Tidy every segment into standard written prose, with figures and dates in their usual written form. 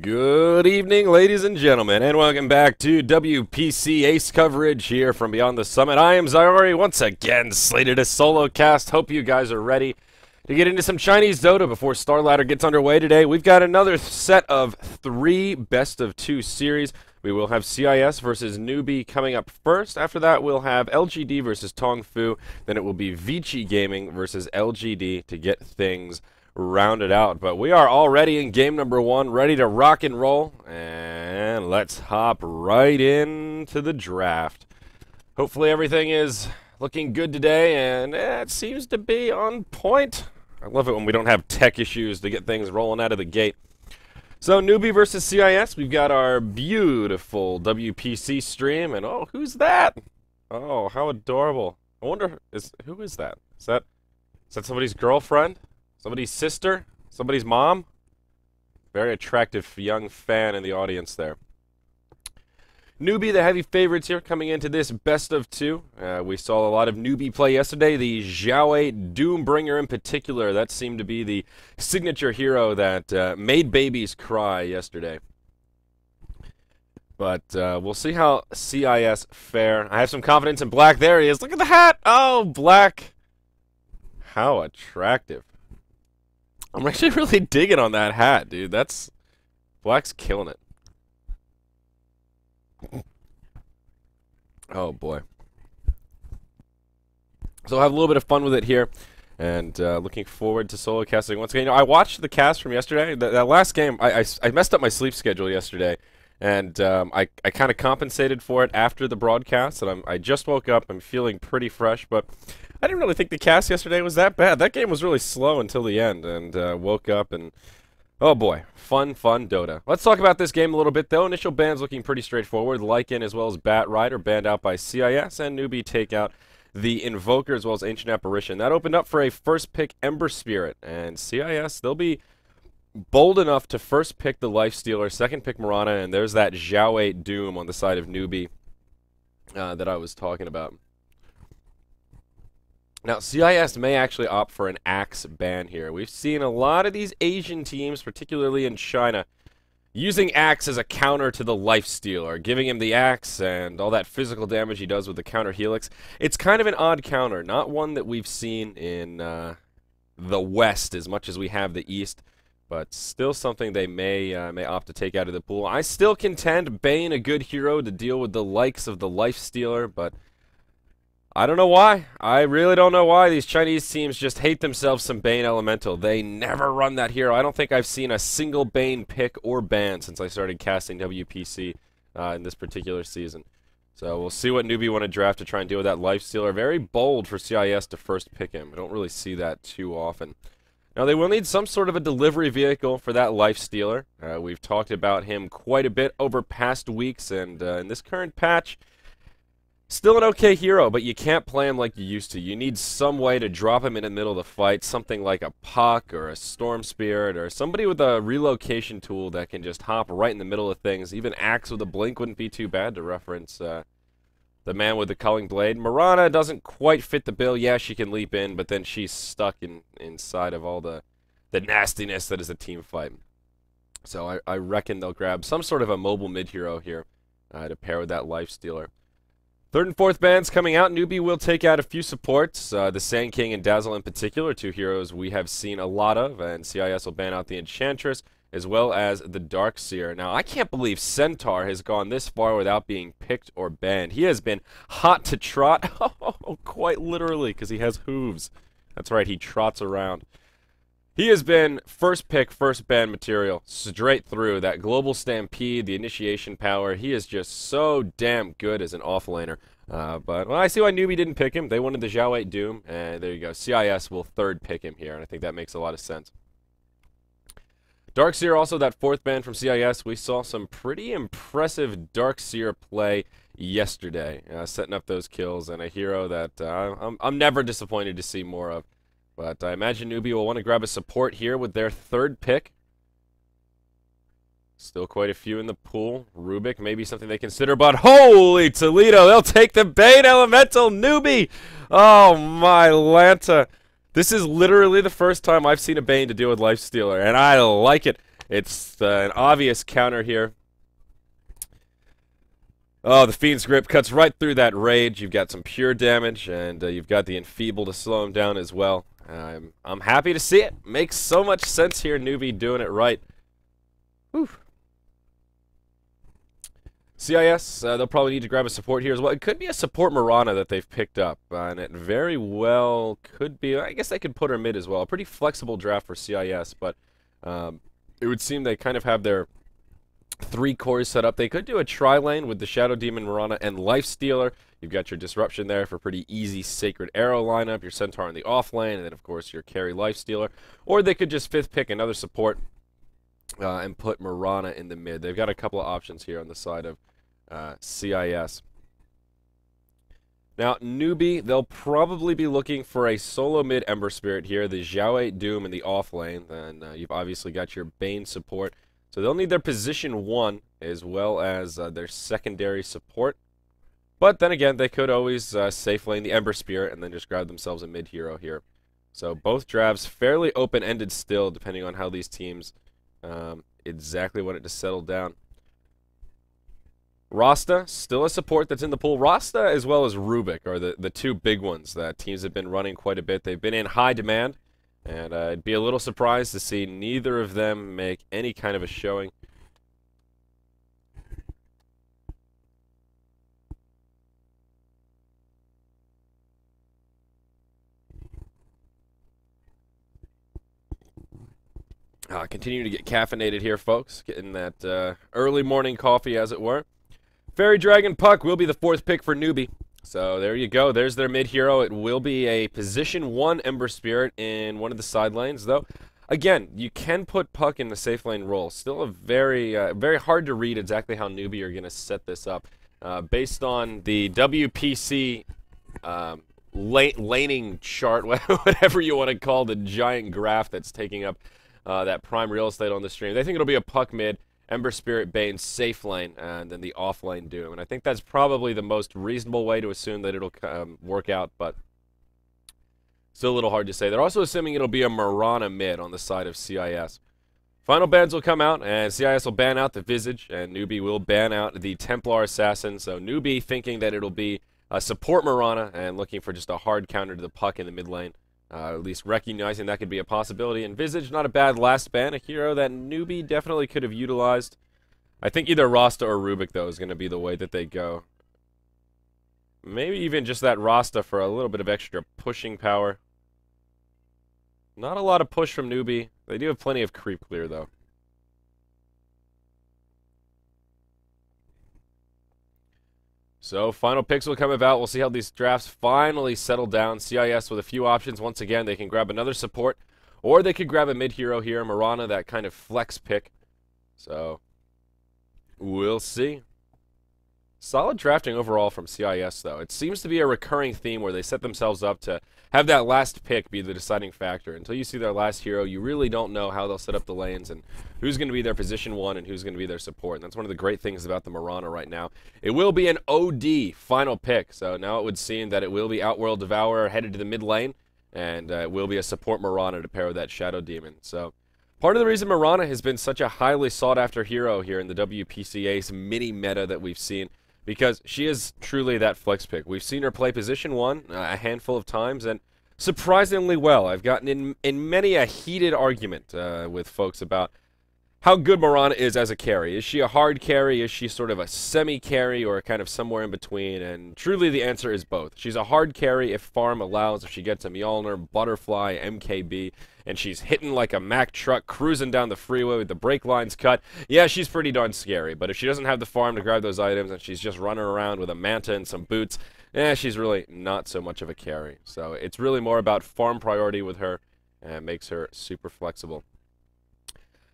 Good evening, ladies and gentlemen, and welcome back to WPC Ace coverage here from Beyond the Summit. I am Zyori, once again slated as solo cast. Hope you guys are ready to get into some Chinese Dota before Star Ladder gets underway today. We've got another set of 3 best-of-2 series. We will have CIS versus Newbee coming up first. After that, we'll have LGD versus Tongfu. Then it will be Vici Gaming versus LGD to get things rounded out. But we are already in game number 1, ready to rock and roll. And let's hop right into the draft. Hopefully everything is looking good today, and it seems to be on point. I love it when we don't have tech issues to get things rolling out of the gate. So, Newbee versus CIS, we've got our beautiful WPC stream, and oh, who's that? Oh, how adorable. I wonder, who is that? Is that somebody's girlfriend? Somebody's sister? Somebody's mom? Very attractive young fan in the audience there. Newbee, the heavy favorites here coming into this best of 2. We saw a lot of Newbee play yesterday. The Xiaowei Doombringer in particular, that seemed to be the signature hero that made babies cry yesterday. But we'll see how CIS fare. I have some confidence in Black. There he is. Look at the hat. Oh, Black. How attractive. I'm actually really digging on that hat, dude. Black's killing it. Oh boy. So I'll have a little bit of fun with it here, and looking forward to solo casting once again. You know, I watched the cast from yesterday. That last game, I messed up my sleep schedule yesterday, and I kind of compensated for it after the broadcast, and I just woke up. I'm feeling pretty fresh, but I didn't really think the cast yesterday was that bad. That game was really slow until the end, and woke up and oh boy, fun Dota. Let's talk about this game a little bit, though. Initial bans looking pretty straightforward. Lycan as well as Bat Rider banned out by CIS, and Newbee take out the Invoker as well as Ancient Apparition. That opened up for a first pick Ember Spirit, and CIS, they'll be bold enough to first pick the Lifestealer, second pick Mirana, and there's that Xiaowei Doom on the side of Newbee that I was talking about. Now, CIS may actually opt for an Axe ban here. We've seen a lot of these Asian teams, particularly in China, using Axe as a counter to the Lifestealer, giving him the Axe and all that physical damage he does with the counter Helix. It's kind of an odd counter, not one that we've seen in the West as much as we have the East, but still something they may opt to take out of the pool. I still contend Bane a good hero to deal with the likes of the Lifestealer, but I don't know why. I really don't know why these Chinese teams just hate themselves some Bane Elemental. They never run that hero. I don't think I've seen a single Bane pick or ban since I started casting WPC in this particular season. So we'll see what Newbee want to draft to try and deal with that Lifestealer. Very bold for CIS to first pick him. I don't really see that too often. Now they will need some sort of a delivery vehicle for that Lifestealer. We've talked about him quite a bit over past weeks, and in this current patch, still an okay hero, but you can't play him like you used to. You need some way to drop him in the middle of the fight, something like a Puck or a Storm Spirit or somebody with a relocation tool that can just hop right in the middle of things. Even Axe with a blink wouldn't be too bad to reference the man with the culling blade. Mirana doesn't quite fit the bill. Yeah, she can leap in, but then she's stuck inside of all the nastiness that is a team fight. So I reckon they'll grab some sort of a mobile mid-hero here to pair with that Lifestealer. Third and fourth bans coming out. Newbee will take out a few supports. The Sand King and Dazzle in particular, 2 heroes we have seen a lot of, and CIS will ban out the Enchantress as well as the Darkseer. Now, I can't believe Centaur has gone this far without being picked or banned. He has been hot to trot, quite literally, because he has hooves. That's right, he trots around. He has been first pick, first ban material, straight through. That global stampede, the initiation power, he is just so damn good as an offlaner. But well, I see why Newbee didn't pick him. They wanted the Xiaowei Doom, and there you go. CIS will third pick him here, and I think that makes a lot of sense. Darkseer, also that fourth ban from CIS. We saw some pretty impressive Darkseer play yesterday, setting up those kills, and a hero that I'm never disappointed to see more of. But I imagine Newbee will want to grab a support here with their third pick. Still quite a few in the pool. Rubik, maybe something they consider, but holy Toledo, they'll take the Bane Elemental Newbee! Oh my Lanta. This is literally the first time I've seen a Bane to deal with Lifestealer, and I like it. It's an obvious counter here. Oh, the Fiend's Grip cuts right through that Rage. You've got some pure damage, and you've got the Enfeeble to slow him down as well. I'm happy to see it. Makes so much sense here, Newbee doing it right. Whew. CIS, they'll probably need to grab a support here as well. It could be a support Mirana that they've picked up, and it very well could be. I guess they could put her mid as well. A pretty flexible draft for CIS, but it would seem they kind of have their 3 cores set up. They could do a tri-lane with the Shadow Demon, Mirana, and Lifestealer. You've got your Disruption there for pretty easy Sacred Arrow lineup, your Centaur in the off lane, and then, of course, your carry Lifestealer. Or they could just 5th pick another support and put Mirana in the mid. They've got a couple of options here on the side of CIS. Now, Newbee, they'll probably be looking for a solo mid Ember Spirit here, the Xiao Doom in the off lane. Then you've obviously got your Bane support. So they'll need their position 1 as well as their secondary support. But then again, they could always safe lane the Ember Spirit and then just grab themselves a mid hero here. So both drafts fairly open-ended still, depending on how these teams exactly want it to settle down. Rasta, still a support that's in the pool. Rasta as well as Rubik are the 2 big ones that teams have been running quite a bit. They've been in high demand. And I'd be a little surprised to see neither of them make any kind of a showing. Continue to get caffeinated here, folks. Getting that early morning coffee, as it were. Fairy Dragon Puck will be the 4th pick for Newbee. So there you go. There's their mid hero. It will be a position 1 Ember Spirit in one of the side lanes, though. Again, you can put Puck in the safe lane role. Still a very hard to read exactly how Newbee are going to set this up. Based on the WPC laning chart, whatever you want to call the giant graph that's taking up that prime real estate on the stream. They think it'll be a Puck mid, Ember Spirit, Bane, safe lane, and then the off lane Doom. And I think that's probably the most reasonable way to assume that it'll work out, but still a little hard to say. They're also assuming it'll be a Mirana mid on the side of CIS. Final bans will come out, and CIS will ban out the Visage, and Newbee will ban out the Templar Assassin. So Newbee thinking that it'll be a support Mirana and looking for just a hard counter to the Puck in the mid lane. At least recognizing that could be a possibility. And Visage, not a bad last ban, a hero that Newbee definitely could have utilized. I think either Rasta or Rubik, though, is going to be the way that they go. Maybe even just that Rasta for a little bit of extra pushing power. Not a lot of push from Newbee. They do have plenty of creep clear, though. So, final picks will come about. We'll see how these drafts finally settle down. CIS with a few options. Once again, they can grab another support, or they could grab a mid-hero here. Mirana, that kind of flex pick. So, we'll see. Solid drafting overall from CIS, though. It seems to be a recurring theme where they set themselves up to have that last pick be the deciding factor. Until you see their last hero, you really don't know how they'll set up the lanes and who's going to be their position 1 and who's going to be their support. And that's one of the great things about the Mirana right now. It will be an OD final pick, so now it would seem that it will be Outworld Devourer headed to the mid lane, and it will be a support Mirana to pair with that Shadow Demon. So, part of the reason Mirana has been such a highly sought-after hero here in the WPCA's mini meta that we've seen, because she is truly that flex pick. We've seen her play position 1 a handful of times, and surprisingly well. I've gotten in many a heated argument with folks about how good Mirana is as a carry. Is she a hard carry? Is she sort of a semi-carry or kind of somewhere in between? And truly the answer is both. She's a hard carry if farm allows, if she gets a Mjolnir, Butterfly, MKB, and she's hitting like a Mack truck cruising down the freeway with the brake lines cut. Yeah, she's pretty darn scary, but if she doesn't have the farm to grab those items and she's just running around with a manta and some boots, she's really not so much of a carry. So it's really more about farm priority with her, and it makes her super flexible.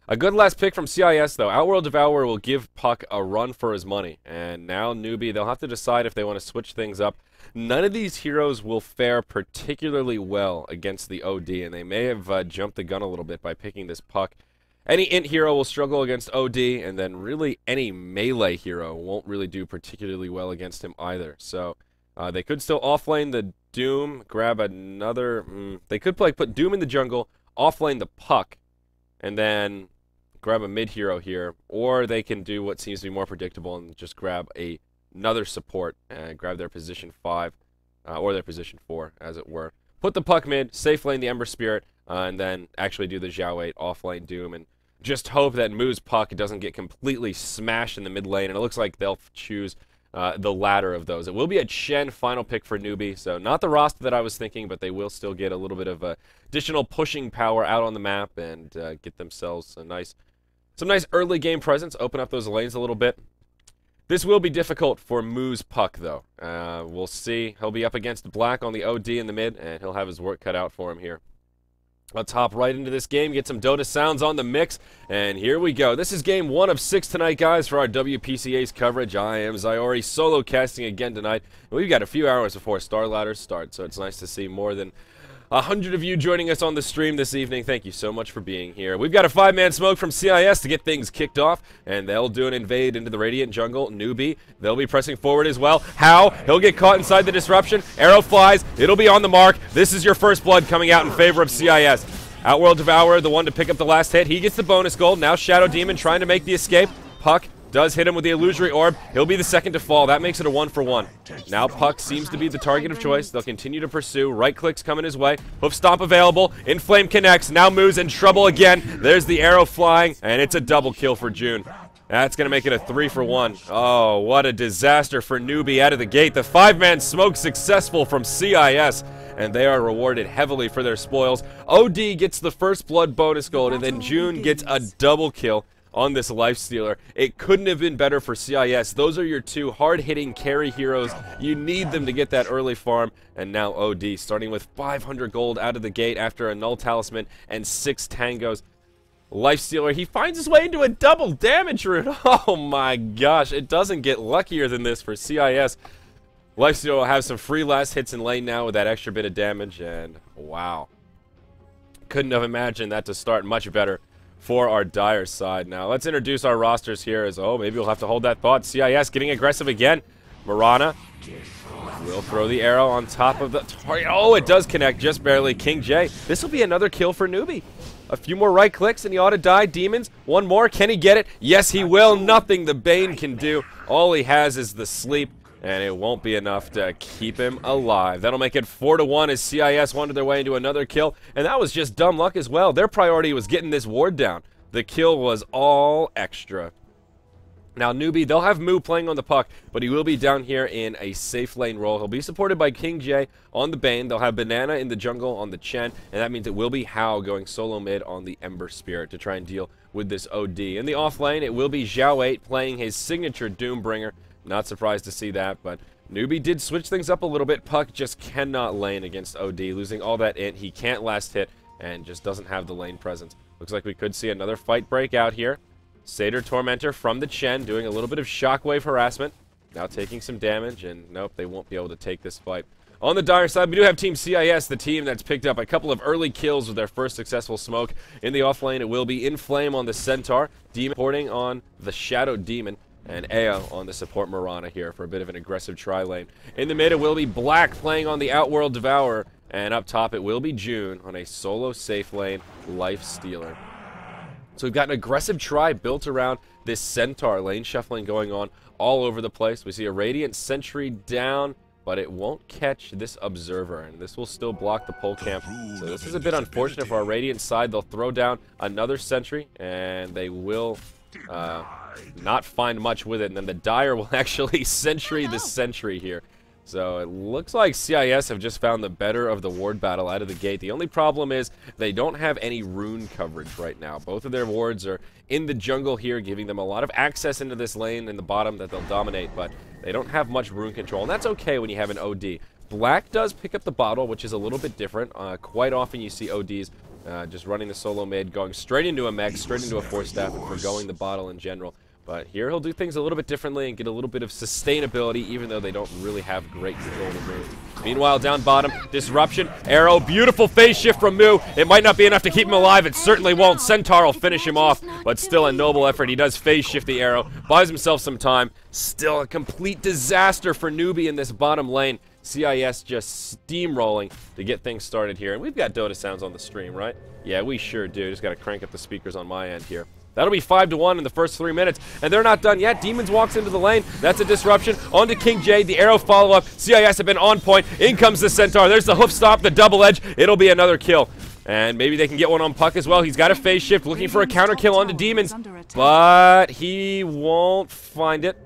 A good last pick from CIS, though. Outworld Devourer will give Puck a run for his money. And now Newbee, they'll have to decide if they want to switch things up. None of these heroes will fare particularly well against the OD, and they may have jumped the gun a little bit by picking this Puck. Any int hero will struggle against OD, and then really any melee hero won't really do particularly well against him either. So they could still offlane the Doom, grab another... they could put Doom in the jungle, offlane the Puck, and then grab a mid hero here, or they can do what seems to be more predictable and just grab another support and grab their position 5, or their position 4, as it were. Put the puck mid, safe lane the Ember Spirit, and then actually do the Zhao 8 offlane Doom, and just hope that Moo's puck doesn't get completely smashed in the mid lane, and it looks like they'll choose the latter of those. It will be a Chen final pick for Newbee, so not the roster that I was thinking, but they will still get a little bit of additional pushing power out on the map and get themselves some nice early game presence, open up those lanes a little bit. This will be difficult for Moo's puck, though. We'll see. He'll be up against Black on the OD in the mid, and he'll have his work cut out for him here. Let's hop right into this game, get some Dota sounds on the mix, and here we go. This is game 1 of 6 tonight, guys, for our WPCA's coverage. I am Zyori, solo casting again tonight. And we've got a few hours before Star Ladders start, so it's nice to see more than 100 of you joining us on the stream this evening. Thank you so much for being here. We've got a 5-man smoke from CIS to get things kicked off, and they'll do an invade into the Radiant jungle. Newbee, they'll be pressing forward as well. How? He'll get caught inside the disruption. Arrow flies. It'll be on the mark. This is your first blood coming out in favor of CIS. Outworld Devourer, the one to pick up the last hit. He gets the bonus gold. Now Shadow Demon trying to make the escape. Puck does hit him with the Illusory Orb. He'll be the second to fall. That makes it a 1-for-1. Now Puck seems to be the target of choice. They'll continue to pursue. Right clicks coming his way. Hoof Stomp available. Inflame connects. Now Moo's in trouble again. There's the arrow flying, and it's a double kill for June. That's going to make it a 3-for-1. Oh, what a disaster for Newbee out of the gate. The 5-man smoke successful from CIS, and they are rewarded heavily for their spoils. OD gets the first blood bonus gold, and then June gets a double kill on this Lifestealer. It couldn't have been better for CIS. Those are your 2 hard-hitting carry heroes. You need them to get that early farm. And now OD starting with 500 gold out of the gate after a Null Talisman and 6 Tangos. Lifestealer, he finds his way into a double damage route. Oh my gosh, it doesn't get luckier than this for CIS. Lifestealer will have some free last hits in lane now with that extra bit of damage, and wow. Couldn't have imagined that to start much better for our Dire side. Now, let's introduce our rosters here as, oh, maybe we'll have to hold that thought. CIS getting aggressive again. Mirana will throw the arrow on top of the target. Oh, it does connect just barely. King J. This will be another kill for Newbee. A few more right clicks and he ought to die. Demons, one more. Can he get it? Yes, he will. Nothing the Bane can do. All he has is the sleep, and it won't be enough to keep him alive. That'll make it 4-1 as CIS wanted their way into another kill, and that was just dumb luck as well. Their priority was getting this ward down. The kill was all extra. Now, Newbee, they'll have Moo playing on the puck, but he will be down here in a safe lane role. He'll be supported by King J on the Bane. They'll have Banana in the jungle on the Chen, and that means it will be Hao going solo mid on the Ember Spirit to try and deal with this OD. In the off lane, it will be Zhao 8 playing his signature Doombringer. Not surprised to see that, but Newbee did switch things up a little bit. Puck just cannot lane against OD, losing all that int. He can't last hit and just doesn't have the lane presence. Looks like we could see another fight break out here. Satyr Tormentor from the Chen doing a little bit of shockwave harassment. Now taking some damage, and nope, they won't be able to take this fight. On the Dire side, we do have Team CIS, the team that's picked up a couple of early kills with their first successful smoke. In the off lane, it will be Inflame on the Centaur, Demon porting on the Shadow Demon, and Ao on the support Mirana here for a bit of an aggressive tri-lane. In the mid, it will be Black playing on the Outworld Devourer, and up top, it will be June on a solo safe lane Lifestealer. So we've got an aggressive try built around this Centaur lane shuffling going on all over the place. We see a Radiant Sentry down, but it won't catch this Observer, and this will still block the pole camp. So this is a bit unfortunate for our Radiant side. They'll throw down another Sentry, and they will not find much with it. And then the Dire will actually Sentry the Sentry here. So it looks like CIS have just found the better of the ward battle out of the gate. The only problem is they don't have any rune coverage right now. Both of their wards are in the jungle here, giving them a lot of access into this lane in the bottom that they'll dominate, but they don't have much rune control, and that's okay when you have an OD. Black does pick up the bottle, which is a little bit different. Quite often you see ODs just running the solo mid, going straight into a mech, straight into a force staff, and forgoing the bottle in general. But here he'll do things a little bit differently and get a little bit of sustainability, even though they don't really have great control of the move. Meanwhile, down bottom, Disruption, Arrow, beautiful phase shift from Moo. It might not be enough to keep him alive. It certainly won't. Centaur will finish him off, but still a noble effort. He does phase shift the Arrow, buys himself some time. Still a complete disaster for Newbee in this bottom lane. CIS just steamrolling to get things started here. And we've got Dota sounds on the stream, right? Yeah, we sure do. Just got to crank up the speakers on my end here. That'll be 5-1 in the first 3 minutes, and they're not done yet. Demons walks into the lane. That's a disruption. On to King J. The arrow follow-up. CIS have been on point. In comes the Centaur. There's the hoof stomp, the double edge. It'll be another kill. And maybe they can get one on Puck as well. He's got a phase shift, looking for a counter kill onto Demons, but he won't find it.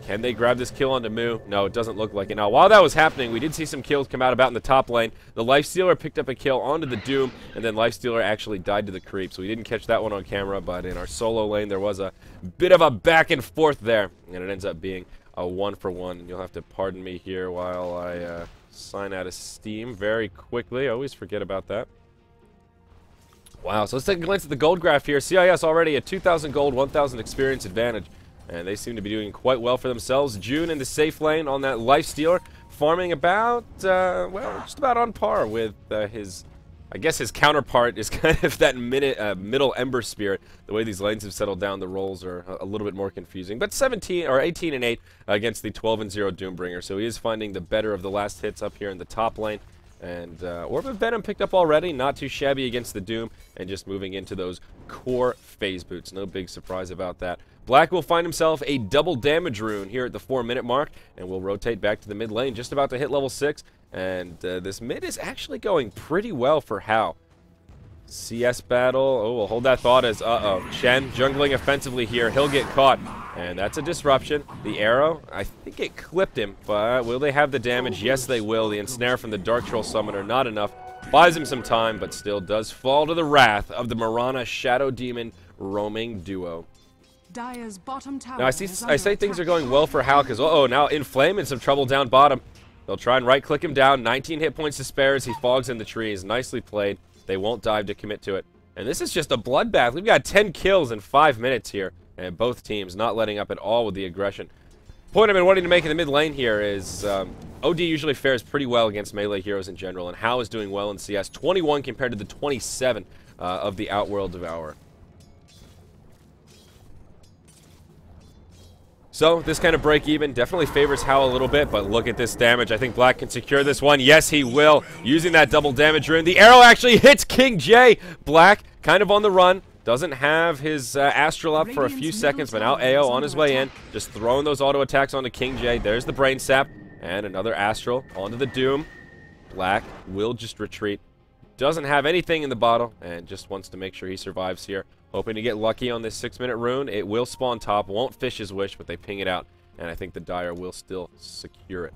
Can they grab this kill onto Moo? No, it doesn't look like it. Now, while that was happening, we did see some kills come out about in the top lane. The Lifestealer picked up a kill onto the Doom, and then Lifestealer actually died to the creep. So we didn't catch that one on camera, but in our solo lane, there was a bit of a back and forth there, and it ends up being a 1-for-1. And you'll have to pardon me here while I sign out of Steam very quickly. I always forget about that. Wow, so let's take a glance at the gold graph here. CIS already a 2,000 gold, 1,000 experience advantage. And they seem to be doing quite well for themselves. June in the safe lane on that Lifestealer, farming about, well, just about on par with his, I guess his counterpart is kind of that middle Ember Spirit. The way these lanes have settled down, the roles are a little bit more confusing. But 17 or 18-8 against the 12-0 Doombringer. So he is finding the better of the last hits up here in the top lane. And Orb of Venom picked up already, not too shabby against the Doom, and just moving into those core phase boots. No big surprise about that. Black will find himself a double damage rune here at the 4-minute mark, and will rotate back to the mid lane, just about to hit level 6. And this mid is actually going pretty well for How. CS battle. Oh, we'll hold that thought as, Chen jungling offensively here. He'll get caught. And that's a disruption. The arrow, I think it clipped him, but will they have the damage? Yes, they will. The ensnare from the Dark Troll Summoner, not enough. Buys him some time, but still does fall to the wrath of the Mirana Shadow Demon roaming duo. Now, I say things are going well for Hal, because, now Inflame in some trouble down bottom. They'll try and right-click him down. 19 hit points to spare as he fogs in the trees. Nicely played. They won't dive to commit to it. And this is just a bloodbath. We've got 10 kills in 5 minutes here. And both teams not letting up at all with the aggression. Point I've been wanting to make in the mid lane here is OD usually fares pretty well against melee heroes in general. And How is doing well in CS. 21 compared to the 27 of the Outworld Devourer. So, this kind of break-even definitely favors How a little bit, but look at this damage. I think Black can secure this one. Yes, he will, using that double damage rune. The arrow actually hits King J. Black, kind of on the run, doesn't have his Astral up for a few seconds, but now AO on his way in, just throwing those auto attacks onto King J. There's the Brain Sap, and another Astral onto the Doom. Black will just retreat. Doesn't have anything in the bottle, and just wants to make sure he survives here. Hoping to get lucky on this 6-minute rune. It will spawn top. Won't fish his wish, but they ping it out. And I think the Dire will still secure it.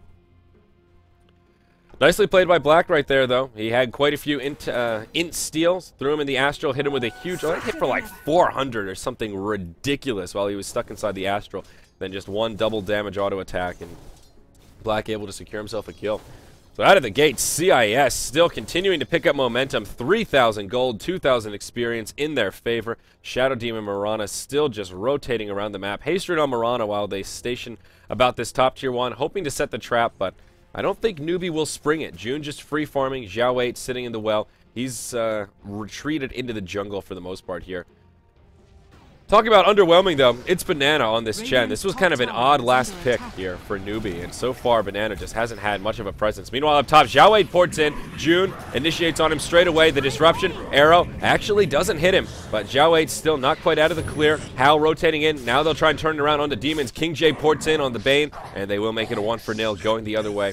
Nicely played by Black right there, though. He had quite a few int steals. Threw him in the Astral. Hit him with a huge... I hit for like 400 or something ridiculous while he was stuck inside the Astral. Then just one double damage auto attack. And Black able to secure himself a kill. So out of the gate, CIS still continuing to pick up momentum. 3,000 gold, 2,000 experience in their favor. Shadow Demon Mirana still just rotating around the map. Hatred on Mirana while they station about this top tier 1, hoping to set the trap, but I don't think Newbee will spring it. June just free farming. Zhao 8 sitting in the well. He's retreated into the jungle for the most part here. Talking about underwhelming, though, it's Banana on this Chen. This was kind of an odd last pick here for Newbee, and so far, Banana just hasn't had much of a presence. Meanwhile, up top, Zhao 8 ports in. June initiates on him straight away. The disruption arrow actually doesn't hit him, but Zhao 8 still not quite out of the clear. Hal rotating in. Now they'll try and turn it around onto Demons. King J ports in on the Bane, and they will make it a 1-for-0 going the other way.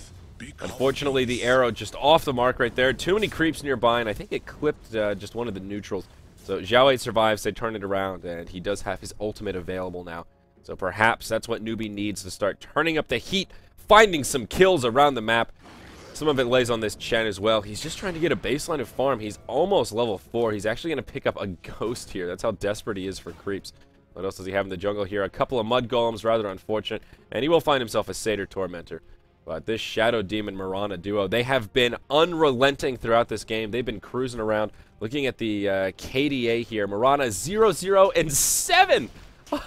Unfortunately, the arrow just off the mark right there. Too many creeps nearby, and I think it clipped just one of the neutrals. So Zhao 8 survives, they turn it around, and he does have his ultimate available now. So perhaps that's what Newbee needs to start turning up the heat, finding some kills around the map. Some of it lays on this Chen as well. He's just trying to get a baseline of farm. He's almost level 4. He's actually going to pick up a ghost here. That's how desperate he is for creeps. What else does he have in the jungle here? A couple of mud golems, rather unfortunate. And he will find himself a Satyr Tormentor. But this Shadow Demon Mirana duo, they have been unrelenting throughout this game. They've been cruising around. Looking at the KDA here, Mirana 0-0-7.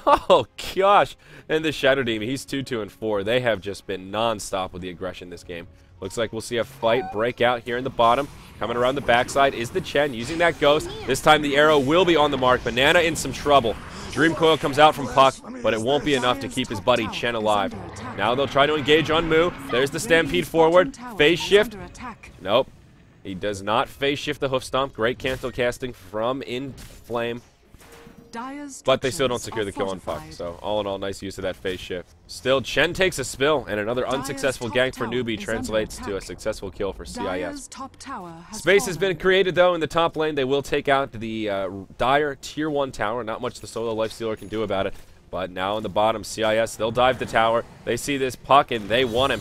Oh gosh! And the Shadow Demon, he's 2-2-4. They have just been non-stop with the aggression this game. Looks like we'll see a fight break out here in the bottom. Coming around the backside is the Chen using that ghost. This time the arrow will be on the mark. Banana in some trouble. Dream Coil comes out from Puck, but it won't be enough to keep his buddy Chen alive. Now they'll try to engage on Moo. There's the Stampede forward. Phase shift. Nope. He does not phase shift the hoof stomp. Great cancel casting from Inflame. but they still don't secure the kill on Puck. So all in all, nice use of that phase shift. Still, Chen takes a spill, and another unsuccessful gank for Newbee translates to a successful kill for CIS. Space has been created, though, in the top lane. They will take out the Dire Tier 1 tower. Not much the solo lifestealer can do about it. But now in the bottom, CIS, they'll dive the tower. They see this Puck, and they want him.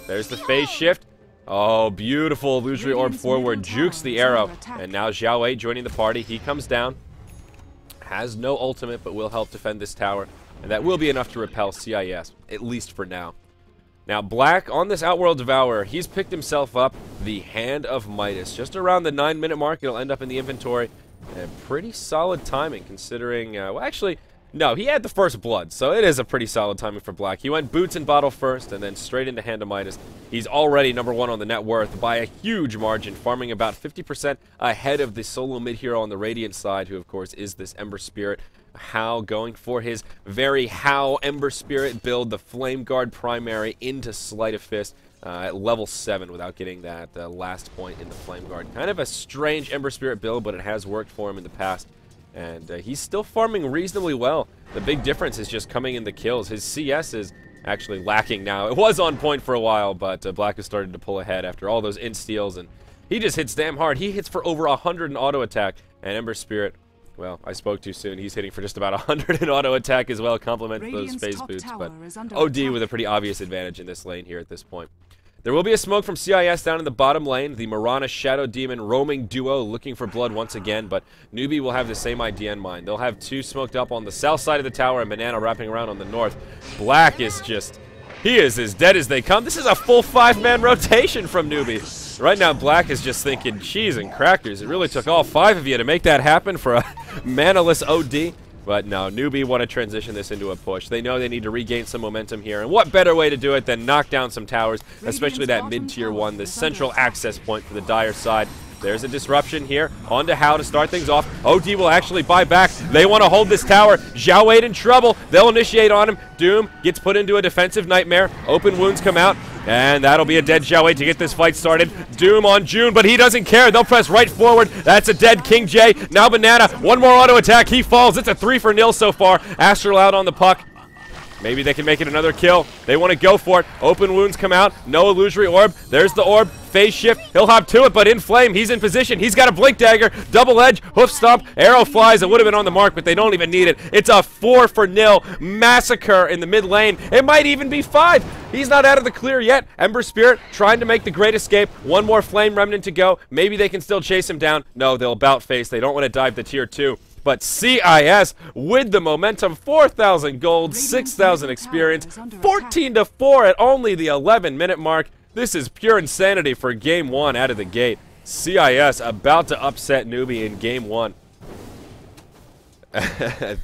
There's the phase shift. Oh, beautiful illusory orb forward. Jukes the arrow. And now Xiao Wei joining the party. He comes down. Has no ultimate, but will help defend this tower. And that will be enough to repel CIS, at least for now. Now, Black, on this Outworld Devourer, he's picked himself up the Hand of Midas. Just around the 9-minute mark, it'll end up in the inventory. And pretty solid timing, considering... well, actually... No, he had the first blood, so it is a pretty solid timing for Black. He went boots and bottle first, and then straight into Hand of Midas. He's already #1 on the net worth by a huge margin, farming about 50% ahead of the solo mid-hero on the Radiant side, who, of course, is this Ember Spirit. How going for his very How Ember Spirit build, the Flame Guard primary into Sleight of Fist at level 7 without getting that last point in the Flame Guard. Kind of a strange Ember Spirit build, but it has worked for him in the past. And he's still farming reasonably well. The big difference is just coming in the kills. His CS is actually lacking now. It was on point for a while, but Black has started to pull ahead after all those insteals, and he just hits damn hard. He hits for over 100 in auto attack, and Ember Spirit, well, I spoke too soon. He's hitting for just about 100 in auto attack as well, complement those phase boots, but OD with a pretty obvious advantage in this lane here at this point. There will be a smoke from CIS down in the bottom lane. The Mirana Shadow Demon roaming duo looking for blood once again, but Newbee will have the same idea in mind. They'll have 2 smoked up on the south side of the tower and Banana wrapping around on the north. Black is just... he is as dead as they come. This is a full 5-man rotation from Newbee. Right now, Black is just thinking, cheese and crackers. It really took all 5 of you to make that happen for a manaless OD. But no, Newbee want to transition this into a push. They know they need to regain some momentum here. And what better way to do it than knock down some towers, especially that mid-tier 1, the central access point for the Dire side. There's a disruption here. On to How to start things off. OD will actually buy back. They want to hold this tower. Xiao Wei in trouble. They'll initiate on him. Doom gets put into a defensive nightmare. Open wounds come out. And that'll be a dead Xiao Wei to get this fight started. Doom on June, but he doesn't care. They'll press right forward. That's a dead King J. Now Banana. One more auto attack. He falls. It's a 3-for-0 so far. Astral out on the Puck. Maybe they can make it another kill. They want to go for it. Open wounds come out. No illusory orb. There's the orb. Phase shift. He'll hop to it, but in flame. He's in position. He's got a blink dagger. Double edge. Hoof stomp. Arrow flies. It would have been on the mark, but they don't even need it. It's a 4-for-0 massacre in the mid lane. It might even be 5. He's not out of the clear yet. Ember Spirit trying to make the great escape. One more flame remnant to go. Maybe they can still chase him down. No, they'll about face. They don't want to dive the tier 2. But CIS with the momentum, 4,000 gold, 6,000 experience, 14-4 at only the 11-minute mark. This is pure insanity for Game 1 out of the gate. CIS about to upset Newbee in Game 1.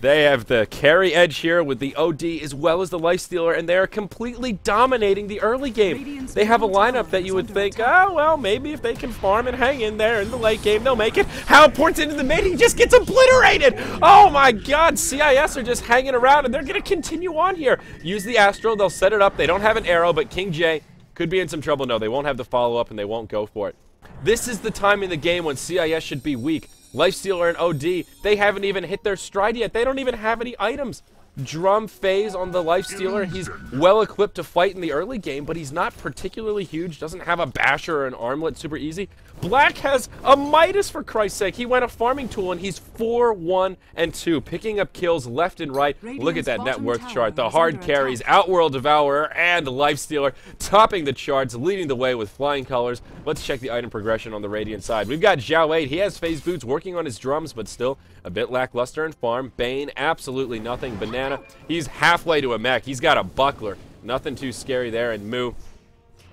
They have the carry edge here with the OD as well as the Lifestealer, and they are completely dominating the early game. They have a lineup that you would think, oh, well, maybe if they can farm and hang in there in the late game, they'll make it. How ports into the mid, he just gets obliterated! Oh my god, CIS are just hanging around, and they're going to continue on here. Use the Astral, they'll set it up. They don't have an arrow, but King J could be in some trouble. No, they won't have the follow-up, and they won't go for it. This is the time in the game when CIS should be weak. Lifestealer and OD, they haven't even hit their stride yet. They don't even have any items. Drum phase on the Lifestealer. He's well equipped to fight in the early game, but he's not particularly huge. Doesn't have a basher or an armlet super easy. Black has a Midas, for Christ's sake. He went a farming tool, and he's 4-1-2, picking up kills left and right. Look at that net worth chart. The hard carries, Outworld Devourer, and the Lifestealer topping the charts, leading the way with flying colors. Let's check the item progression on the Radiant side. We've got Xiao Wei. He has phase boots working on his drums, but still a bit lackluster in farm. Bane, absolutely nothing. Banana, he's halfway to a mech. He's got a buckler. Nothing too scary there. And Moo,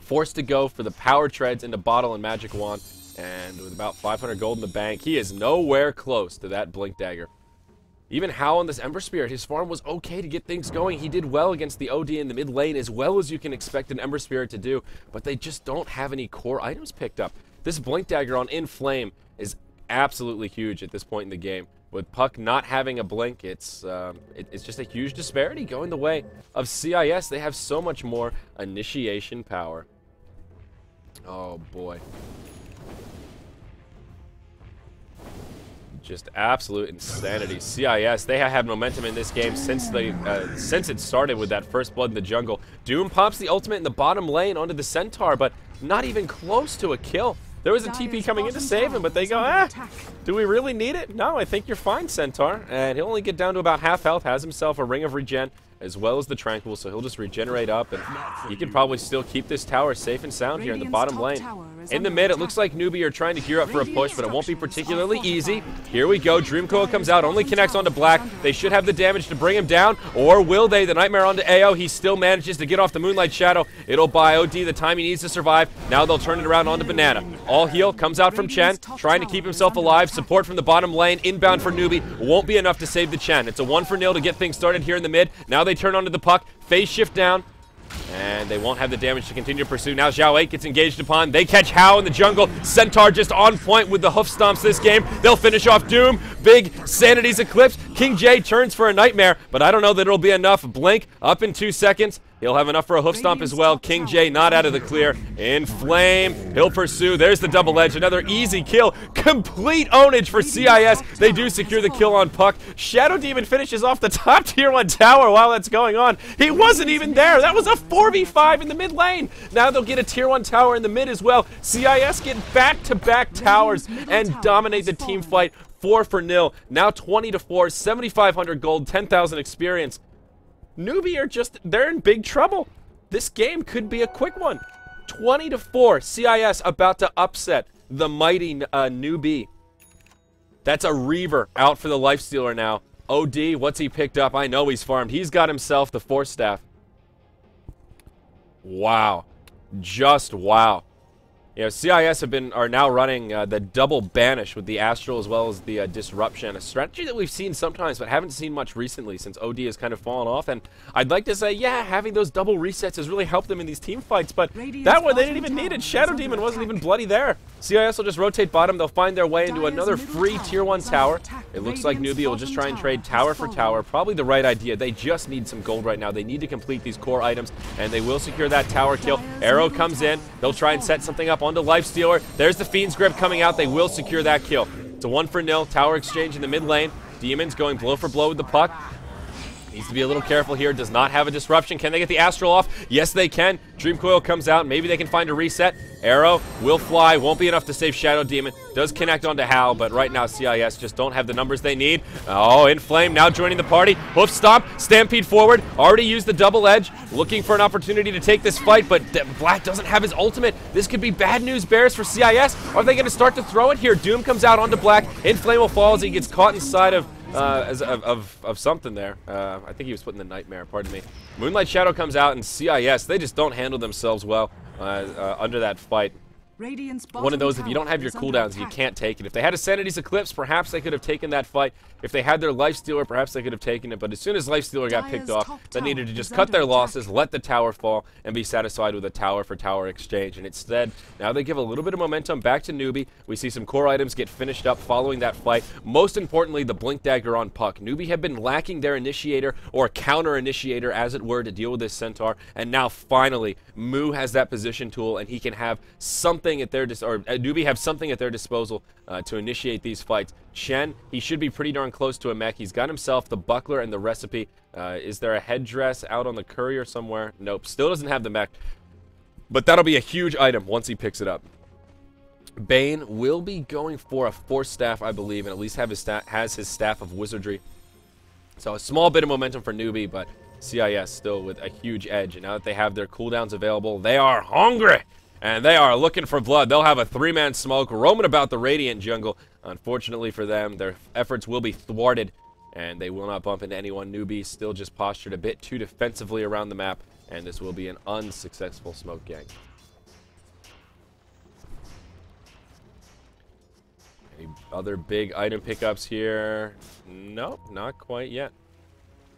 forced to go for the power treads into bottle and magic wand. And with about 500 gold in the bank, he is nowhere close to that blink dagger. Even How on this Ember Spirit, his farm was okay to get things going. He did well against the OD in the mid lane, as well as you can expect an Ember Spirit to do, but they just don't have any core items picked up. This blink dagger on In Flame is absolutely huge at this point in the game. With Puck not having a blink, it's just a huge disparity going the way of CIS. They have so much more initiation power. Oh boy. Just absolute insanity. CIS, they have had momentum in this game since it started with that first blood in the jungle. Doom pops the ultimate in the bottom lane onto the Centaur, but not even close to a kill. There was a TP coming in to save him, but they go, do we really need it? No, I think you're fine, Centaur. And he'll only get down to about half health, has himself a ring of regen, as well as the Tranquil, so he'll just regenerate up, and he can probably still keep this tower safe and sound here in the bottom lane. In the mid, it looks like Newbee are trying to gear up for a push, but it won't be particularly easy. Here we go. Dream Coil comes out, only connects onto Black. They should have the damage to bring him down, or will they? The Nightmare onto AO. He still manages to get off the Moonlight Shadow. It'll buy OD the time he needs to survive. Now they'll turn it around onto Banana. All heal comes out from Chen, trying to keep himself alive. Support from the bottom lane, inbound for Newbee. Won't be enough to save the Chen. It's a 1-0 to get things started here in the mid. Now they turn onto the puck. Phase shift down, and they won't have the damage to continue to pursue. Now Zhao 8 gets engaged upon. They catch Hao in the jungle. Centaur just on point with the hoof stomps this game. They'll finish off Doom. Big Sanity's Eclipse. King J turns for a Nightmare, but I don't know that it'll be enough. Blink up in 2 seconds. He'll have enough for a hoof stomp as well. King J not out of the clear. In flame, he'll pursue. There's the double edge. Another easy kill. Complete ownage for CIS. They do secure the kill on Puck. Shadow Demon finishes off the top tier 1 tower while that's going on. He wasn't even there. That was a 4v5 in the mid lane. Now they'll get a tier 1 tower in the mid as well. CIS get back-to-back towers and dominate the team fight 4-0. Now 20-4, 7,500 gold, 10,000 experience. Newbee are they're in big trouble. This game could be a quick one. 20-4, CIS about to upset the mighty Newbee. That's a Reaver out for the Lifestealer now. OD, what's he picked up? I know he's farmed. He's got himself the Force Staff. Wow. Just wow. You know, CIS are now running the double banish with the Astral as well as the Disruption, a strategy that we've seen sometimes but haven't seen much recently since OD has kind of fallen off. And I'd like to say, yeah, having those double resets has really helped them in these team fights, but that one they didn't even need it. Shadow Demon wasn't even bloody there. CIS will just rotate bottom. They'll find their way into another free tier 1 tower. It looks like Newbee will just try and trade tower for tower. Probably the right idea. They just need some gold right now. They need to complete these core items, and they will secure that tower kill. Arrow comes in. They'll try and set something up onto Lifestealer. There's the Fiend's Grip coming out. They will secure that kill. It's a 1-0. Tower exchange in the mid lane. Demons going blow for blow with the puck. Needs to be a little careful here. Does not have a disruption. Can they get the Astral off? Yes, they can. Dream Coil comes out. Maybe they can find a reset. Arrow will fly. Won't be enough to save Shadow Demon. Does connect onto Hal, but right now CIS just don't have the numbers they need. Oh, In Flame now joining the party. Hoof Stomp. Stampede forward. Already used the double edge. Looking for an opportunity to take this fight, but Black doesn't have his ultimate. This could be bad news bears for CIS. Are they going to start to throw it here? Doom comes out onto Black. In Flame will fall as he gets caught inside of something there. I think he was putting the Nightmare, pardon me. Moonlight Shadow comes out, and CIS, they just don't handle themselves well under that fight. One of those, if you don't have your cooldowns, you can't take it. If they had a Sanity's Eclipse, perhaps they could have taken that fight. If they had their Lifestealer, perhaps they could have taken it. But as soon as Lifestealer got picked off, they needed to just cut their losses, let the tower fall, and be satisfied with a tower for tower exchange. And instead, now they give a little bit of momentum back to Newbee. We see some core items get finished up following that fight. Most importantly, the Blink Dagger on Puck. Newbee have been lacking their initiator, or counter initiator, as it were, to deal with this Centaur. And now, finally, Moo has that position tool, and he can have something at their Newbee have something at their disposal to initiate these fights. Chen, he should be pretty darn close to a mech. He's got himself the buckler and the recipe. Is there a headdress out on the courier somewhere? Nope, still doesn't have the mech. But that'll be a huge item once he picks it up. Bane will be going for a Force Staff, I believe, and at least have has his Staff of Wizardry. So a small bit of momentum for Newbee, but CIS still with a huge edge. And now that they have their cooldowns available, they are hungry! And they are looking for blood. They'll have a 3-man smoke roaming about the Radiant jungle. Unfortunately for them, their efforts will be thwarted, and they will not bump into anyone. Newbee still just postured a bit too defensively around the map, and this will be an unsuccessful smoke gang. Any other big item pickups here? Nope, not quite yet.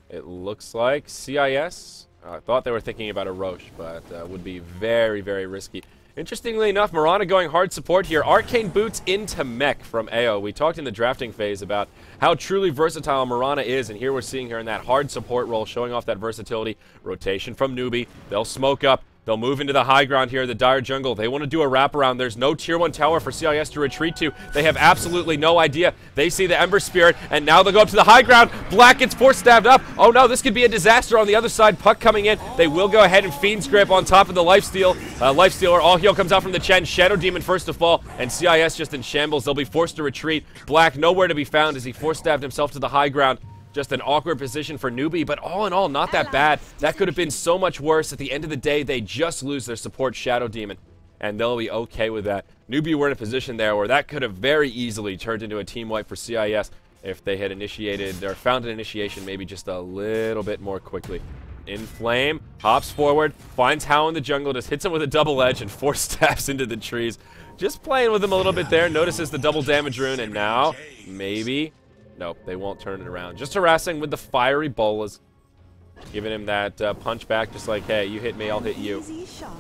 It looks like CIS... I thought they were thinking about a Roche, but would be very, very risky. Interestingly enough, Mirana going hard support here. Arcane Boots into mech from AO. We talked in the drafting phase about how truly versatile Mirana is, and here we're seeing her in that hard support role, showing off that versatility. Rotation from Newbee. They'll smoke up. They'll move into the high ground here, the Dire Jungle. They want to do a wraparound. There's no tier 1 tower for CIS to retreat to. They have absolutely no idea. They see the Ember Spirit, and now they'll go up to the high ground. Black gets force stabbed up. Oh no, this could be a disaster on the other side. Puck coming in. They will go ahead and Fiend's Grip on top of the Lifestealer. All heal comes out from the Chen. Shadow Demon first to fall, and CIS just in shambles. They'll be forced to retreat. Black nowhere to be found as he force stabbed himself to the high ground. Just an awkward position for Newbee, but all in all, not that bad. That could have been so much worse. At the end of the day, they just lose their support Shadow Demon, and they'll be okay with that. Newbee were in a position there where that could have very easily turned into a team wipe for CIS if they had initiated, or found an initiation maybe just a little bit more quickly. Inflame, hops forward, finds How in the jungle, just hits him with a double edge and force stabs into the trees. Just playing with him a little bit there, notices the double damage rune, and now, maybe... Nope, they won't turn it around. Just harassing with the fiery bolas. Giving him that punch back, just like, hey, you hit me, I'll hit you.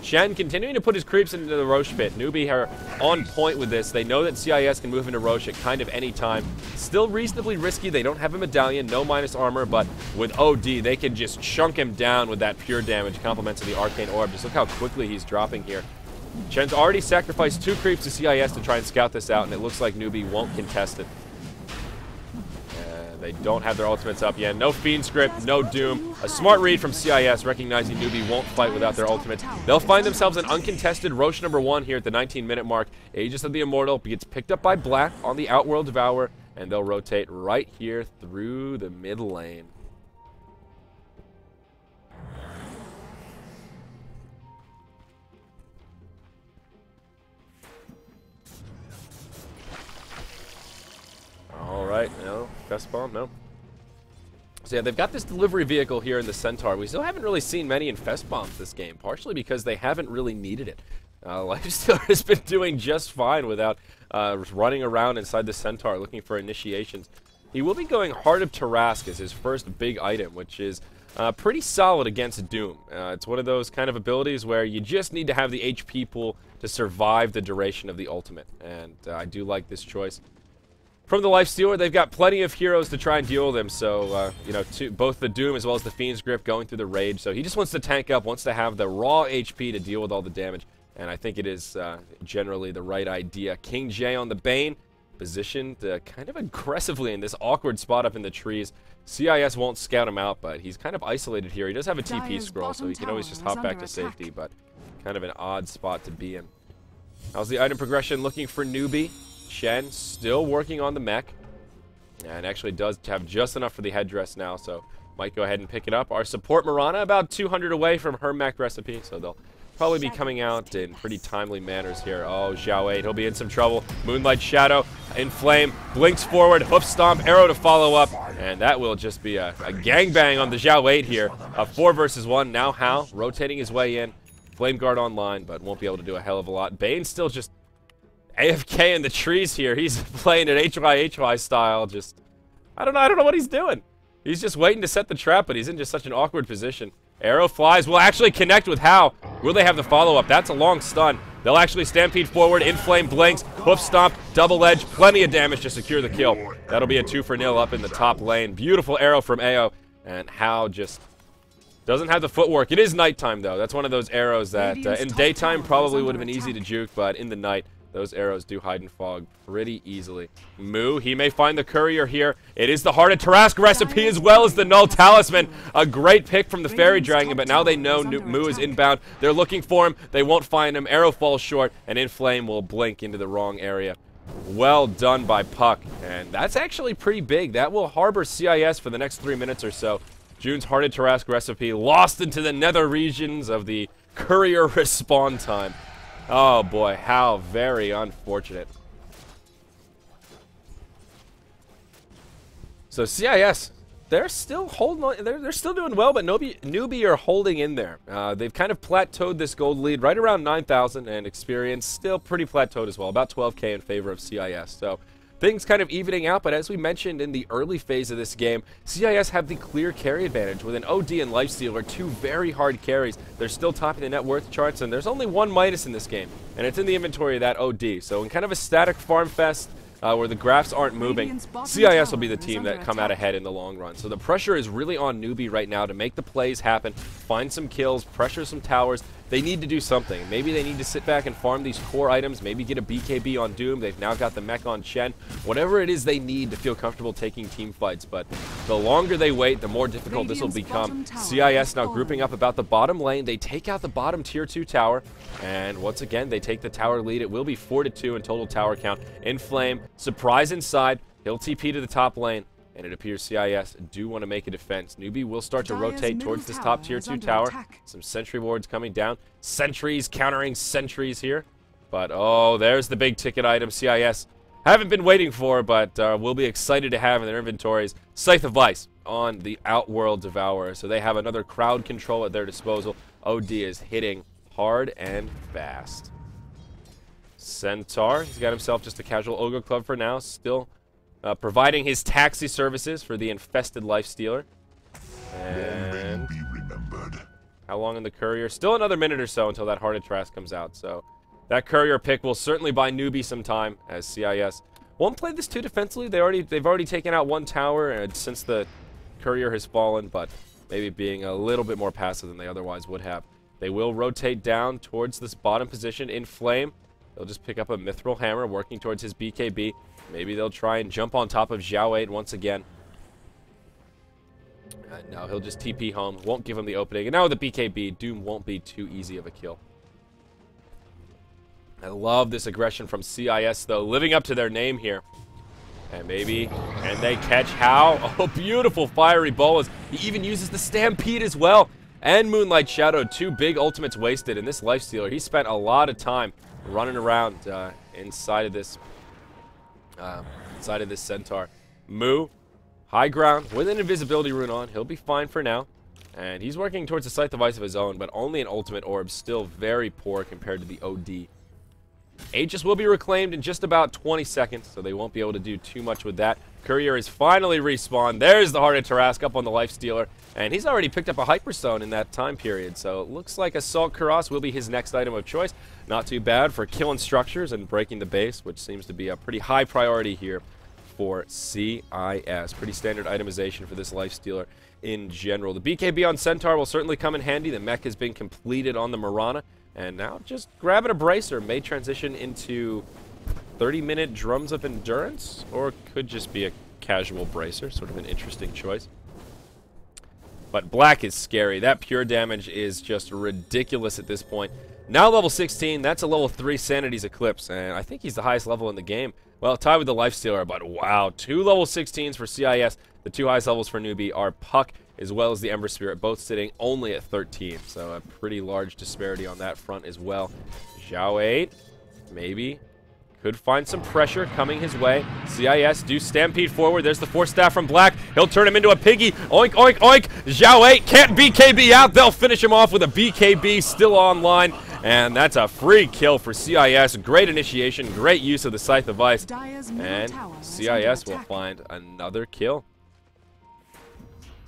Shen continuing to put his creeps into the Roche pit. Newbee are on point with this. They know that CIS can move into Roche at kind of any time. Still reasonably risky. They don't have a medallion, no minus armor, but with OD, they can just chunk him down with that pure damage. Compliments of the Arcane Orb. Just look how quickly he's dropping here. Shen's already sacrificed 2 creeps to CIS to try and scout this out, and it looks like Newbee won't contest it. They don't have their ultimates up yet. No Fiend Script, no Doom. A smart read from CIS, recognizing Newbee won't fight without their ultimates. They'll find themselves an uncontested Roche #1 here at the 19-minute mark. Aegis of the Immortal gets picked up by Black on the Outworld Devourer, and they'll rotate right here through the mid lane. Alright, no. Fest Bomb, no. So yeah, they've got this delivery vehicle here in the Centaur. We still haven't really seen many Infest Bombs this game, partially because they haven't really needed it. Lifestealer has been doing just fine without running around inside the Centaur looking for initiations. He will be going Heart of Tarrasque as his first big item, which is pretty solid against Doom. It's one of those kind of abilities where you just need to have the HP pool to survive the duration of the ultimate, and I do like this choice. From the Lifestealer, they've got plenty of heroes to try and deal with him, so, you know, both the Doom as well as the Fiend's Grip going through the Rage, so he just wants to tank up, wants to have the raw HP to deal with all the damage, and I think it is generally the right idea. King J on the Bane, positioned kind of aggressively in this awkward spot up in the trees. CIS won't scout him out, but he's kind of isolated here. He does have a TP scroll, so he can always just hop back to safety, but kind of an odd spot to be in. How's the item progression looking for Newbee? Shen still working on the mech, and actually does have just enough for the headdress now, so might go ahead and pick it up. Our support Mirana about 200 away from her mech recipe, so they'll probably be coming out in pretty timely manners here. Oh, Zhao 8, he'll be in some trouble. Moonlight Shadow, Inflame, blinks forward, hoof stomp, arrow to follow up, and that will just be a gangbang on the Zhao 8 here. 4 versus 1, now Hao rotating his way in. Flame Guard online, but won't be able to do a hell of a lot. Bane's still just AFK in the trees here. He's playing it HY style. Just, I don't know what he's doing. He's just waiting to set the trap, but he's in just such an awkward position. Arrow flies, will actually connect with Hao. Will they have the follow-up? That's a long stun. They'll actually stampede forward, Inflame blinks, hoof stomp, double edge, plenty of damage to secure the kill. That'll be a 2-for-0 up in the top lane. Beautiful arrow from Ao, and Hao just doesn't have the footwork. It is nighttime, though. That's one of those arrows that in daytime probably would have been easy to juke, but in the night, those arrows do hide in fog pretty easily. Moo, he may find the courier here. It is the Heart of Tarrasque recipe as well as the Null Talisman. A great pick from the Fairy Dragon, but now they know Moo is inbound. They're looking for him. They won't find him. Arrow falls short, and Inflame will blink into the wrong area. Well done by Puck, and that's actually pretty big. That will harbor CIS for the next 3 minutes or so. June's Heart of Tarrasque recipe lost into the nether regions of the courier respawn time. Oh boy, how very unfortunate. So CIS, they're still holding on. They're still doing well, but Newbee are holding in there. They've kind of plateaued this gold lead right around 9,000, and experience still pretty plateaued as well, about 12K in favor of CIS. So things kind of evening out, but as we mentioned in the early phase of this game, CIS have the clear carry advantage with an OD and Lifestealer, 2 very hard carries. They're still topping the net worth charts, and there's only 1 minus in this game, and it's in the inventory of that OD. So in kind of a static farm fest where the graphs aren't moving, CIS will be the team that come out ahead in the long run. So the pressure is really on Newbee right now to make the plays happen, find some kills, pressure some towers, they need to do something. Maybe they need to sit back and farm these core items, maybe get a BKB on Doom. They've now got the mech on Chen. Whatever it is they need to feel comfortable taking team fights, but the longer they wait, the more difficult this will become. CIS now grouping up about the bottom lane. They take out the bottom tier 2 tower, and once again, they take the tower lead. It will be 4-2 in total tower count. In Flame, surprise inside. He'll TP to the top lane. And it appears CIS do want to make a defense. Newbee will start to rotate towards this top tier 2 tower. Some sentry wards coming down. Sentries countering sentries here. But, oh, there's the big ticket item CIS haven't been waiting for, but will be excited to have in their inventories. Scythe of Vice on the Outworld Devourer. So they have another crowd control at their disposal. OD is hitting hard and fast. Centaur, he's got himself just a casual Ogre Club for now. Still providing his taxi services for the infested Lifestealer. And how long in the Courier? Still another minute or so until that Heart of Trask comes out. So that Courier pick will certainly buy Newbee some time, as CIS won't play this too defensively. They've already taken out one tower and since the Courier has fallen, but maybe being a little bit more passive than they otherwise would have. They will rotate down towards this bottom position in Flame. They'll just pick up a Mithril Hammer, working towards his BKB. Maybe they'll try and jump on top of Xiao 8 once again. No, he'll just TP home. Won't give him the opening. And now with the BKB, Doom won't be too easy of a kill. I love this aggression from CIS, though, living up to their name here. And maybe, and they catch How? Oh, beautiful fiery bolas. He even uses the Stampede as well. And Moonlight Shadow, 2 big ultimates wasted. And this Lifestealer, he spent a lot of time running around inside of this Centaur. Moo, high ground with an invisibility rune on. He'll be fine for now. And he's working towards a Scythe device of his own, but only an ultimate orb. Still very poor compared to the OD. Aegis will be reclaimed in just about 20 seconds, so they won't be able to do too much with that. Courier is finally respawned. There's the Heart of Tarask up on the Lifestealer, and he's already picked up a Hyperstone in that time period, so it looks like Assault Cuirass will be his next item of choice. Not too bad for killing structures and breaking the base, which seems to be a pretty high priority here for CIS. Pretty standard itemization for this Lifestealer in general. The BKB on Centaur will certainly come in handy. The mech has been completed on the Mirana. And now just grabbing a Bracer may transition into 30-minute Drums of Endurance, or could just be a casual Bracer, sort of an interesting choice. But Black is scary. That pure damage is just ridiculous at this point. Now level 16, that's a level 3 Sanity's Eclipse, and I think he's the highest level in the game. Well, tied with the Lifestealer, but wow, 2 level 16s for CIS. The 2 highest levels for Newbee are Puck as well as the Ember Spirit, both sitting only at 13. So a pretty large disparity on that front as well. Xiao 8, maybe, could find some pressure coming his way. CIS do stampede forward. There's the Force Staff from Black. He'll turn him into a piggy. Oink, oink, oink. Xiao 8 can't BKB out. They'll finish him off with a BKB still online. And that's a free kill for CIS. Great initiation, great use of the Scythe of Ice. And CIS will find another kill.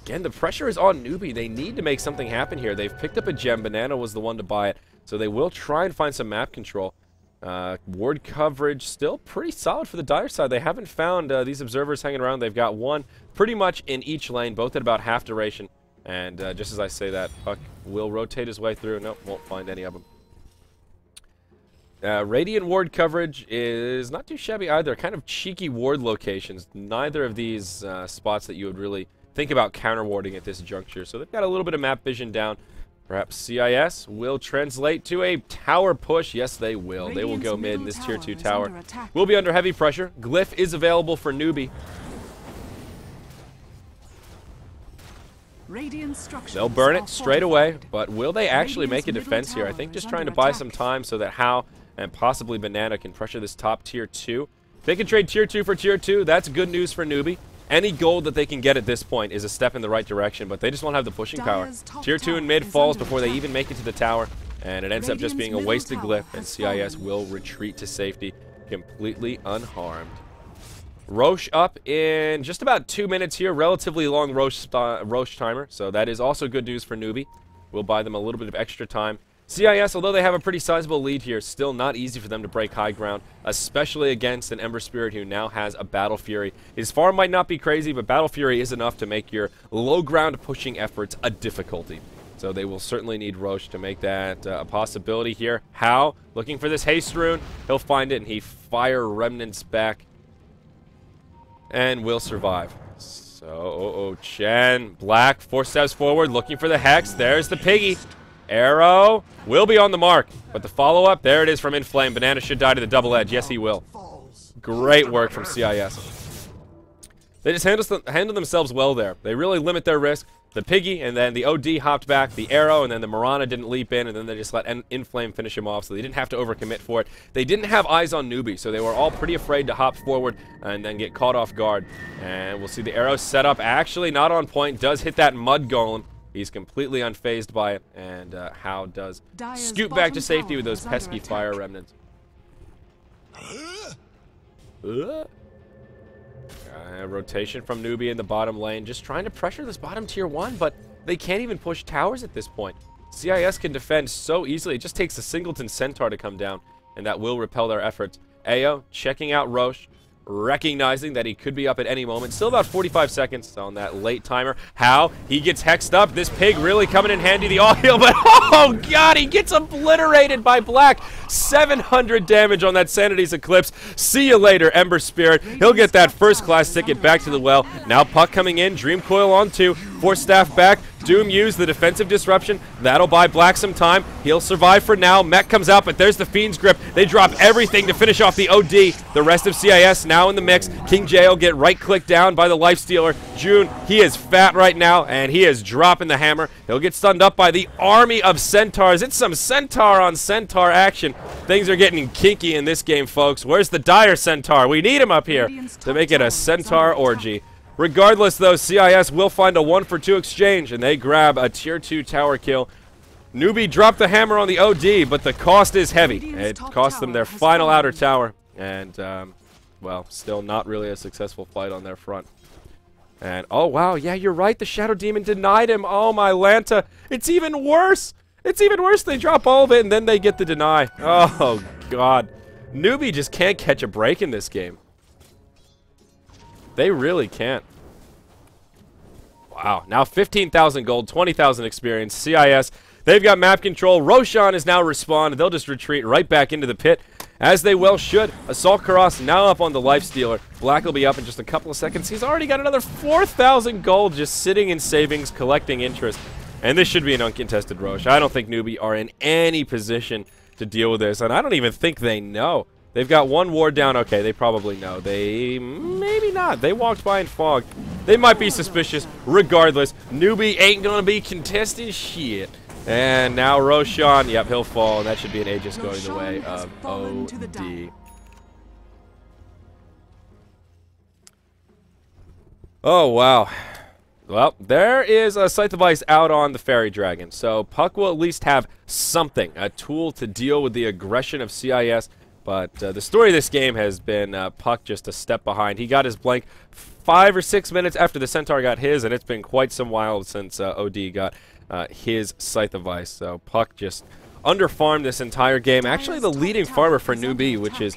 Again, the pressure is on Newbee. They need to make something happen here. They've picked up a gem. Banana was the one to buy it. So they will try and find some map control. Ward coverage still pretty solid for the Dire side. They haven't found these observers hanging around. They've got one pretty much in each lane, both at about half duration. And just as I say that, Puck will rotate his way through. Nope, won't find any of them. Radiant ward coverage is not too shabby either. Kind of cheeky ward locations. Neither of these spots that you would really think about counter-warding at this juncture. So they've got a little bit of map vision down. Perhaps CIS will translate to a tower push. Yes, they will. They will go mid in this tier 2 tower. Will be under heavy pressure. Glyph is available for Newbee. They'll burn it straight away, but will they actually make a defense here? I think just trying to buy some time so that How and possibly Banana can pressure this top tier 2. If they can trade tier 2 for tier 2, that's good news for Newbee. Any gold that they can get at this point is a step in the right direction, but they just won't have the pushing power. Tier 2 in mid falls before they even make it to the tower, and it ends up just being a wasted glyph, and CIS will retreat to safety completely unharmed. Roche up in just about 2 minutes here. Relatively long Roche timer, so that is also good news for Newbee. We'll buy them a little bit of extra time. CIS, although they have a pretty sizable lead here, still not easy for them to break high ground, especially against an Ember Spirit who now has a Battle Fury. His farm might not be crazy, but Battle Fury is enough to make your low ground pushing efforts a difficulty. So they will certainly need Roche to make that a possibility here. How? Looking for this haste rune. He'll find it, and he fire remnants back. And will survive. So, Chen. Black, 4 steps forward, looking for the Hex. There's the Piggy. Arrow will be on the mark. But the follow-up, there it is from Inflame. Banana should die to the double edge. Yes, he will. Great work from CIS. They just handle themselves well there. They really limit their risk. The Piggy, and then the OD hopped back, the Arrow, and then the Mirana didn't leap in, and then they just let Inflame finish him off, so they didn't have to overcommit for it. They didn't have eyes on Newbee, so they were all pretty afraid to hop forward and then get caught off guard. And we'll see the Arrow set up, actually not on point, does hit that Mud Golem. He's completely unfazed by it, and How does scoot back to safety with those pesky fire remnants. Rotation from Newbee in the bottom lane, just trying to pressure this bottom tier 1, but they can't even push towers at this point. CIS can defend so easily. It just takes a Singleton Centaur to come down, and that will repel their efforts. Ayo checking out Roche, recognizing that he could be up at any moment. Still about 45 seconds on that late timer. How? He gets hexed up. This Pig really coming in handy. The all-heal, but oh god, he gets obliterated by Black. 700 damage on that Sanity's Eclipse. See you later, Ember Spirit. He'll get that first-class ticket back to the well. Now Puck coming in. Dream Coil on 2. Force Staff back. Doom used the defensive disruption. That'll buy Black some time. He'll survive for now. Mech comes out, but there's the Fiend's Grip. They drop everything to finish off the OD. The rest of CIS now in the mix. King J will get right-clicked down by the Lifestealer. June, he is fat right now, and he is dropping the hammer. He'll get stunned up by the army of Centaurs. It's some Centaur on Centaur action. Things are getting kinky in this game, folks. Where's the Dire Centaur? We need him up here to make it a Centaur orgy. Regardless, though, CIS will find a 1-for-2 exchange, and they grab a tier 2 tower kill. Newbee dropped the hammer on the OD, but the cost is heavy. It cost them their final outer tower, and, well, still not really a successful fight on their front. And, oh, wow, yeah, you're right, the Shadow Demon denied him. Oh, my Lanta, it's even worse. It's even worse. They drop all of it, and then they get the deny. Oh, God. Newbee just can't catch a break in this game. They really can't. Wow. Now 15,000 gold, 20,000 experience. CIS, they've got map control. Roshan is now respawned. They'll just retreat right back into the pit, as they well should. Assault Karas now up on the Lifestealer. Black will be up in just a couple of seconds. He's already got another 4,000 gold just sitting in savings, collecting interest. And this should be an uncontested Roche. I don't think Newbee are in any position to deal with this, and I don't even think they know. They've got one ward down. Okay, they probably know. They maybe not. They walked by in fog. They might be suspicious. Regardless, Newbee ain't gonna be contesting shit. And now Roshan, yep, he'll fall, and that should be an Aegis going the way of OD. Oh, wow. Well, there is a Scythe Device out on the Fairy Dragon, so Puck will at least have something, a tool to deal with the aggression of CIS. But the story of this game has been Puck just a step behind. He got his blank 5 or 6 minutes after the Centaur got his, and it's been quite some while since OD got his Scythe Device. So Puck just underfarmed this entire game. Actually, the leading farmer for Newbee, which is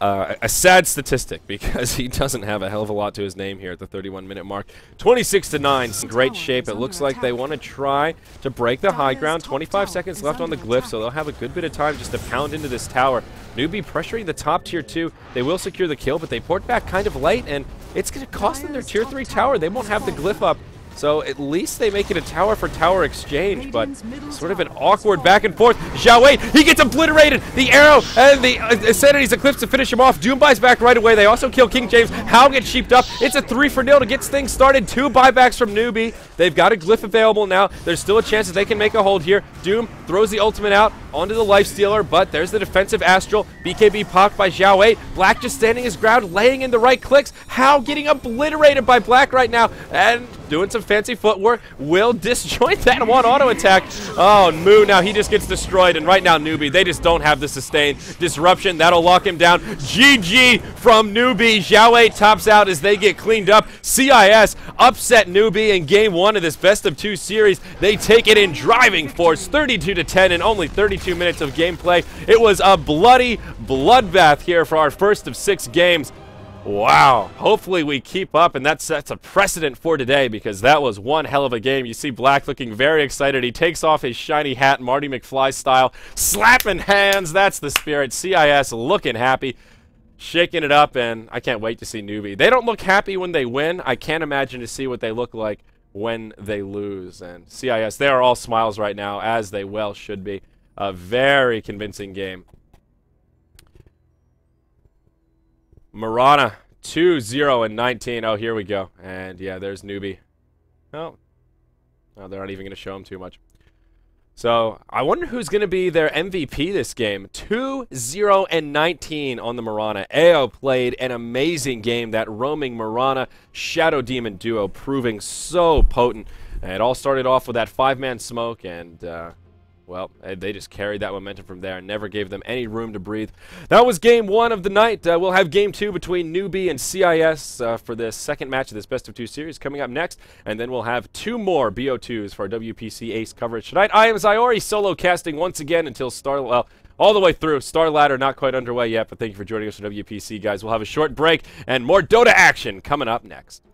a sad statistic because he doesn't have a hell of a lot to his name here at the 31-minute mark. 26-9, great shape. It looks like they want to try to break the high ground. 25 seconds left on the glyph, so they'll have a good bit of time just to pound into this tower. Newbee pressuring the top tier 2. They will secure the kill, but they port back kind of late, and it's going to cost them their tier 3 tower. They won't have the glyph up. So at least they make it a tower for tower exchange, but sort of an awkward back and forth. Zhao Wei, he gets obliterated. The arrow and the Sanity's Eclipse to finish him off. Doom buys back right away. They also kill King James. How gets sheeped up. It's a 3-for-0 to get things started. 2 buybacks from Newbee. They've got a glyph available now. There's still a chance that they can make a hold here. Doom throws the ultimate out onto the Lifestealer, but there's the defensive Astral. BKB popped by Zhao Wei. Black just standing his ground, laying in the right clicks. How getting obliterated by Black right now, and doing some fancy footwork, will disjoint that one auto attack. Oh, Moo, now he just gets destroyed, and right now Newbee, they just don't have the sustained disruption. That'll lock him down. GG from Newbee. Zhao Wei tops out as they get cleaned up. CIS upset Newbee in game 1 of this best of 2 series. They take it in driving force, 32-10 in only 32 minutes of gameplay. It was a bloody bloodbath here for our first of 6 games. Wow. Hopefully we keep up, and that sets a precedent for today because that was one hell of a game. You see Black looking very excited. He takes off his shiny hat, Marty McFly style, slapping hands. That's the spirit. CIS looking happy, shaking it up, and I can't wait to see Newbee. They don't look happy when they win. I can't imagine to see what they look like when they lose. And CIS, they are all smiles right now, as they well should be. A very convincing game. Marana, 2-0 and 19. Oh, here we go. And yeah, there's Newbee. Oh, they're not even going to show him too much. So I wonder who's going to be their MVP this game. 2-0 and 19 on the Marana. AO played an amazing game. That roaming Marana Shadow Demon duo proving so potent. And it all started off with that 5-man smoke, and well, they just carried that momentum from there and never gave them any room to breathe. That was game 1 of the night. We'll have game 2 between Newbee and CIS for the second match of this best of 2 series coming up next. And then we'll have 2 more BO2s for our WPC Ace coverage tonight. I am Zyori, solo casting once again until well, all the way through. Star Ladder not quite underway yet, but thank you for joining us for WPC, guys. We'll have a short break and more Dota action coming up next.